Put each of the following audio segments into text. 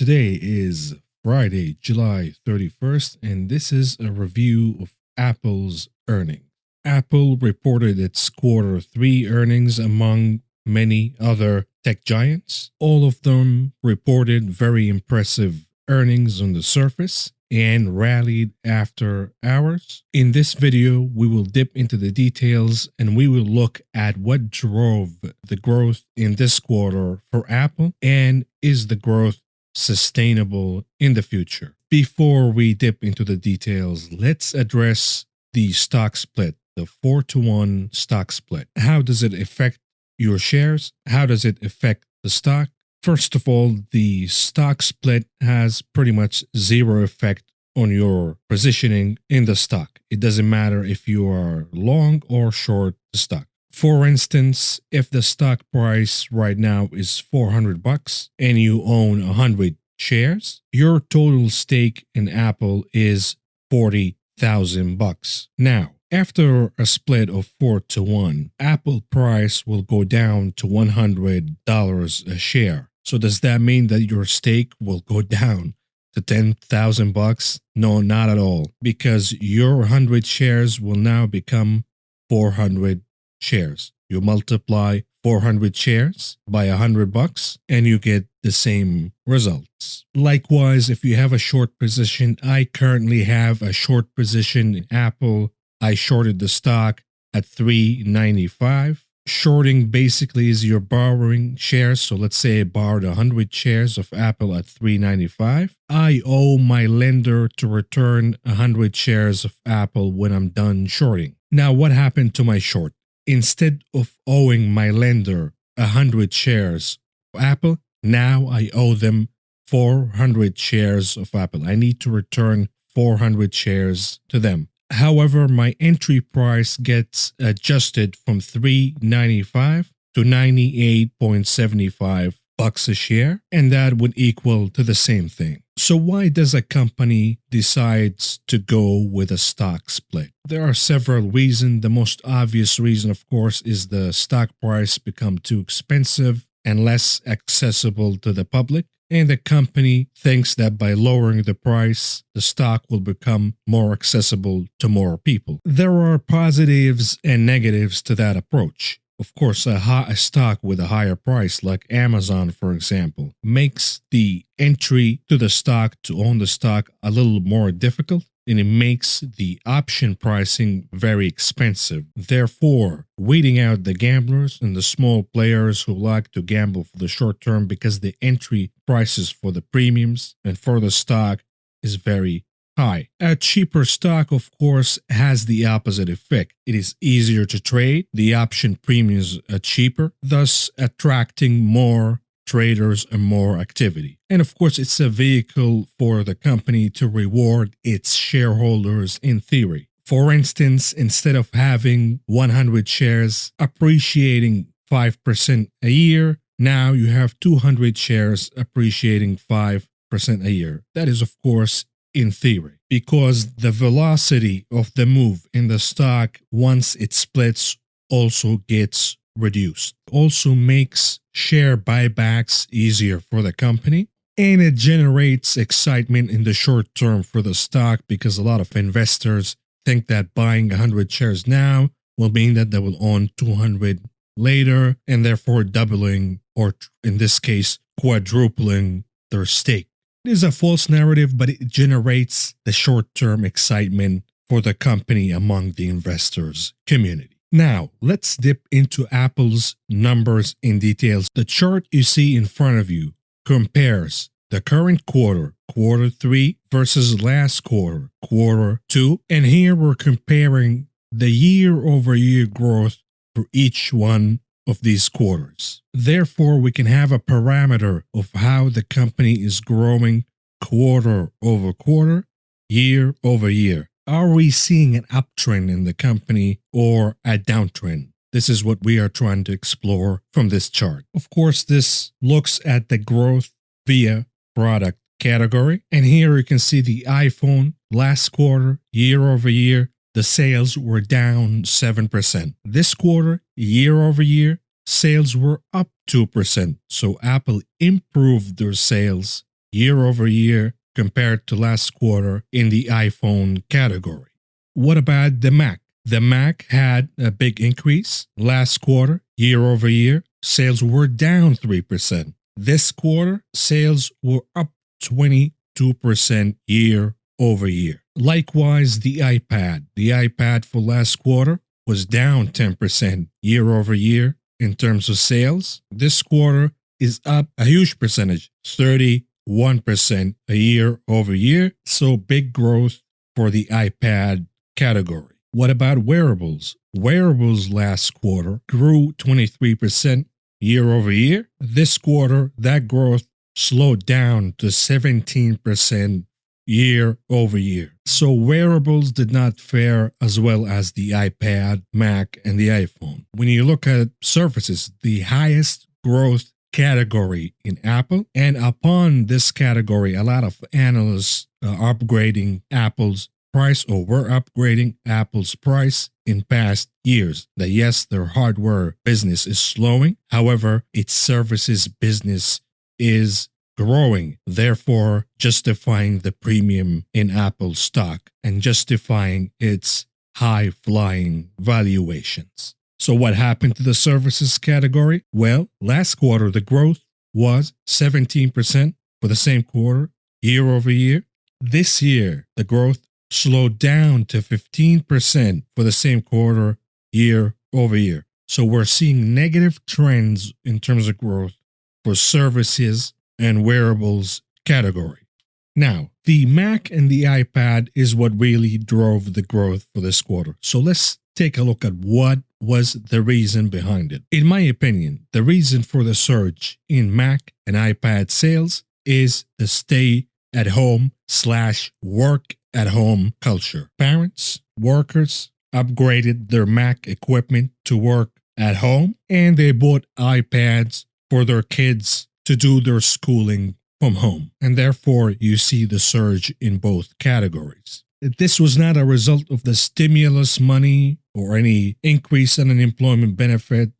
Today is Friday, July 31st, and this is a review of Apple's earnings. Apple reported its quarter three earnings among many other tech giants. All of them reported very impressive earnings on the surface and rallied after hours. In this video, we will dip into the details and we will look at what drove the growth in this quarter for Apple and is the growth sustainable in the future. Before we dip into the details, let's address the stock split, the 4-to-1 stock split. How does it affect your shares? How does it affect the stock? First of all, the stock split has pretty much zero effect on your positioning in the stock. It doesn't matter if you are long or short the stock. For instance, if the stock price right now is $400 and you own 100 shares, your total stake in Apple is $40,000. Now, after a split of 4-to-1, Apple price will go down to $100 a share. So does that mean that your stake will go down to $10,000? No, not at all, because your 100 shares will now become 400 shares. You multiply 400 shares by $100 and you get the same results. Likewise, if you have a short position, I currently have a short position in Apple. I shorted the stock at $3.95. Shorting basically is you're borrowing shares. So let's say I borrowed 100 shares of Apple at $3.95. I owe my lender to return 100 shares of Apple when I'm done shorting. Now, what happened to my short? Instead of owing my lender 100 shares of Apple, now I owe them 400 shares of Apple. I need to return 400 shares to them. However, my entry price gets adjusted from $3.95 to $98.75 a share, and that would equal to the same thing. So why does a company decides to go with a stock split? There are several reasons. The most obvious reason, of course, is the stock price become too expensive and less accessible to the public. And the company thinks that by lowering the price, the stock will become more accessible to more people. There are positives and negatives to that approach. Of course, a stock with a higher price, like Amazon, for example, makes the entry to the stock, to own the stock, a little more difficult, and it makes the option pricing very expensive. Therefore, weeding out the gamblers and the small players who like to gamble for the short term because the entry prices for the premiums and for the stock is very high. A cheaper stock, of course, has the opposite effect. It is easier to trade. The option premiums are cheaper, thus attracting more traders and more activity. And of course, it's a vehicle for the company to reward its shareholders in theory. For instance, instead of having 100 shares appreciating 5% a year, now you have 200 shares appreciating 5% a year. That is, of course, in theory, because the velocity of the move in the stock once it splits also gets reduced. Also makes share buybacks easier for the company, and it generates excitement in the short term for the stock because a lot of investors think that buying 100 shares now will mean that they will own 200 later and therefore doubling, or in this case, quadrupling their stake. It is a false narrative, but it generates the short-term excitement for the company among the investors community. Now, let's dip into Apple's numbers in details. The chart you see in front of you compares the current quarter, quarter three, versus last quarter, quarter two. And here we're comparing the year-over-year growth for each one of these quarters. Therefore, we can have a parameter of how the company is growing quarter over quarter, year over year. Are we seeing an uptrend in the company or a downtrend? This is what we are trying to explore from this chart. Of course, this looks at the growth via product category. And here you can see the iPhone last quarter, year over year, the sales were down 7%. This quarter, year over year, sales were up 2%. So Apple improved their sales year over year compared to last quarter in the iPhone category. What about the Mac? The Mac had a big increase last quarter, year over year. Sales were down 3%. This quarter, sales were up 22% year over year. Likewise, the iPad. The iPad for last quarter was down 10% year over year in terms of sales. This quarter is up a huge percentage, 31% a year over year. So big growth for the iPad category. What about wearables? Wearables last quarter grew 23% year over year. This quarter, that growth slowed down to 17% year over year. So wearables did not fare as well as the iPad, Mac, and the iPhone. When you look at services, the highest growth category in Apple, and upon this category, a lot of analysts are upgrading Apple's price, or were upgrading Apple's price in past years. That yes, their hardware business is slowing. However, its services business is growing, therefore justifying the premium in Apple stock and justifying its high-flying valuations. So what happened to the services category? Well, last quarter, the growth was 17% for the same quarter, year over year. This year, the growth slowed down to 15% for the same quarter, year over year. So we're seeing negative trends in terms of growth for services and wearables category. Now, the Mac and the iPad is what really drove the growth for this quarter. So let's take a look at what was the reason behind it. In my opinion, the reason for the surge in Mac and iPad sales is the stay-at-home/work-at-home culture. Parents, workers upgraded their Mac equipment to work at home, and they bought iPads for their kids to do their schooling from home. And therefore, you see the surge in both categories. This was not a result of the stimulus money or any increase in unemployment benefits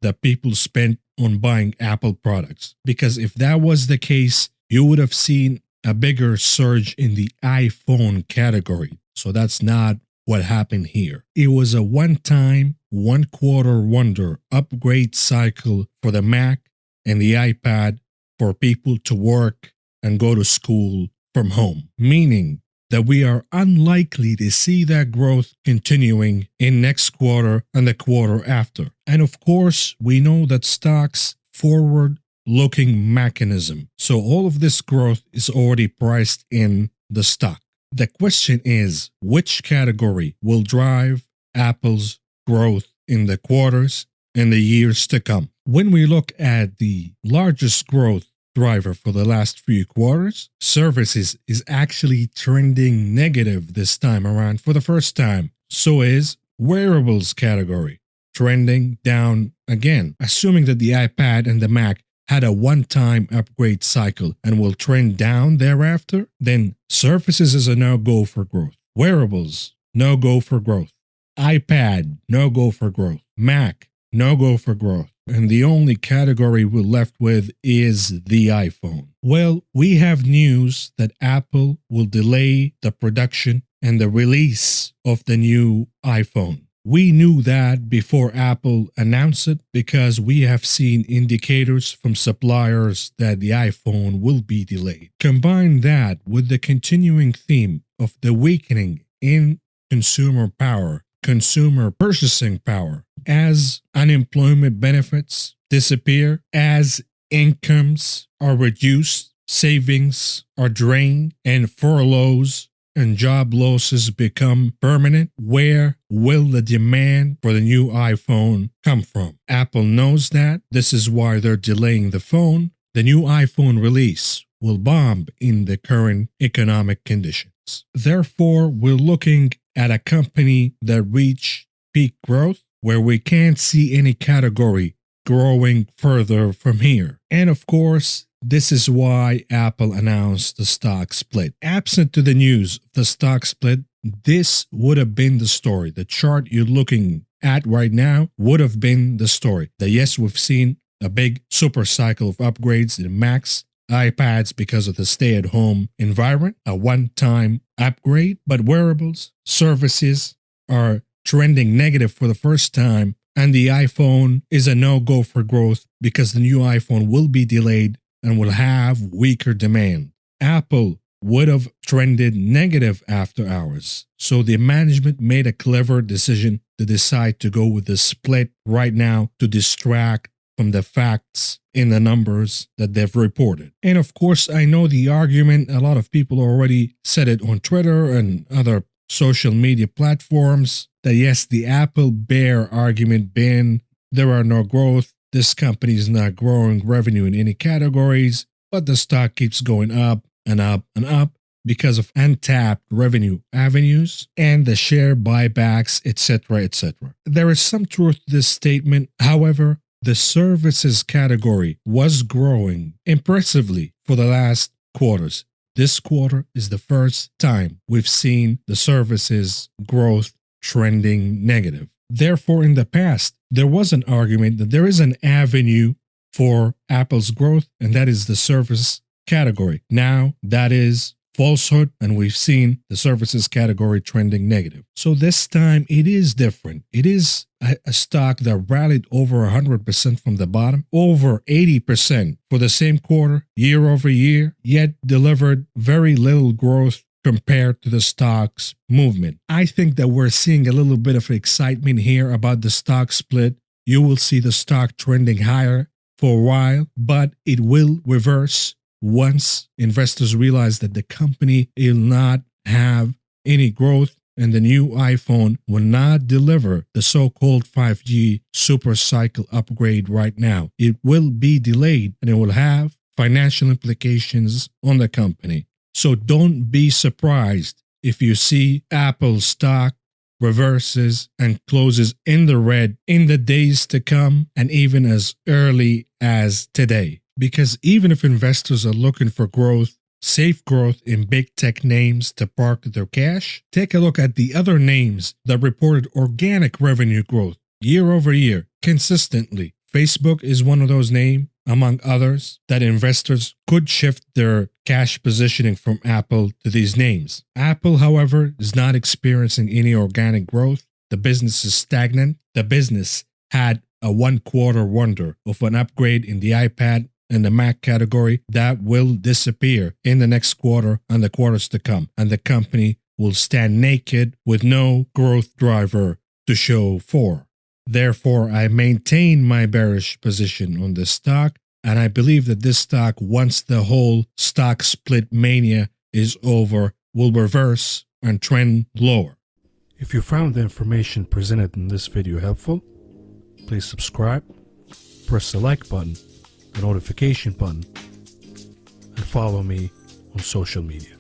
that people spent on buying Apple products. Because if that was the case, you would have seen a bigger surge in the iPhone category. So that's not what happened here. It was a one-time, one-quarter wonder upgrade cycle for the Mac and the iPad for people to work and go to school from home, meaning that we are unlikely to see that growth continuing in next quarter and the quarter after. And of course, we know that stocks forward-looking mechanism. So all of this growth is already priced in the stock. The question is, which category will drive Apple's growth in the quarters and the years to come? When we look at the largest growth driver for the last few quarters, services is actually trending negative this time around for the first time. So is wearables category trending down again. Assuming that the iPad and the Mac had a one-time upgrade cycle and will trend down thereafter, then services is a no-go for growth. Wearables, no-go for growth. iPad, no-go for growth. Mac, no-go for growth. And the only category we're left with is the iPhone. Well, we have news that Apple will delay the production and the release of the new iPhone. We knew that before Apple announced it because we have seen indicators from suppliers that the iPhone will be delayed. Combine that with the continuing theme of the weakening in consumer power, consumer purchasing power, as unemployment benefits disappear, as incomes are reduced, savings are drained, and furloughs and job losses become permanent. Where will the demand for the new iPhone come from? Apple knows that. This is why they're delaying the phone. The new iPhone release will bomb in the current economic conditions. Therefore, we're looking at a company that reached peak growth where we can't see any category growing further from here. And of course, this is why Apple announced the stock split. Absent to the news of the stock split, this would have been the story. The chart you're looking at right now would have been the story. That yes, we've seen a big super cycle of upgrades in Macs iPads because of the stay-at-home environment, a one-time upgrade, but wearables, services are trending negative for the first time, and the iPhone is a no-go for growth because the new iPhone will be delayed and will have weaker demand. Apple would have trended negative after hours. So the management made a clever decision to decide to go with the split right now to distract from the facts in the numbers that they've reported. And of course, I know the argument, a lot of people already said it on Twitter and other social media platforms, that yes, the Apple bear argument been, there are no growth, this company is not growing revenue in any categories, but the stock keeps going up and up and up because of untapped revenue avenues and the share buybacks, etc., etc. There is some truth to this statement. However, the services category was growing impressively for the last quarters. This quarter is the first time we've seen the services growth trending negative. Therefore, in the past, there was an argument that there is an avenue for Apple's growth, and that is the service category. Now, that is falsehood, and we've seen the services category trending negative. So this time it is different. It is a stock that rallied over 100% from the bottom, over 80% for the same quarter, year over year, yet delivered very little growth compared to the stock's movement. I think that we're seeing a little bit of excitement here about the stock split. You will see the stock trending higher for a while, but it will reverse once investors realize that the company will not have any growth and the new iPhone will not deliver the so-called 5G super cycle upgrade right now. It will be delayed and it will have financial implications on the company. So don't be surprised if you see Apple stock reverses and closes in the red in the days to come and even as early as today. Because even if investors are looking for growth, safe growth in big tech names to park their cash, take a look at the other names that reported organic revenue growth year over year consistently. Facebook is one of those names, among others, that investors could shift their cash positioning from Apple to these names. Apple, however, is not experiencing any organic growth. The business is stagnant. The business had a one-quarter wonder of an upgrade in the iPad and the Mac category that will disappear in the next quarter and the quarters to come, and the company will stand naked with no growth driver to show for. Therefore, I maintain my bearish position on this stock, and I believe that this stock, once the whole stock split mania is over, will reverse and trend lower. If you found the information presented in this video helpful, please subscribe, press the like button, the notification button, and follow me on social media.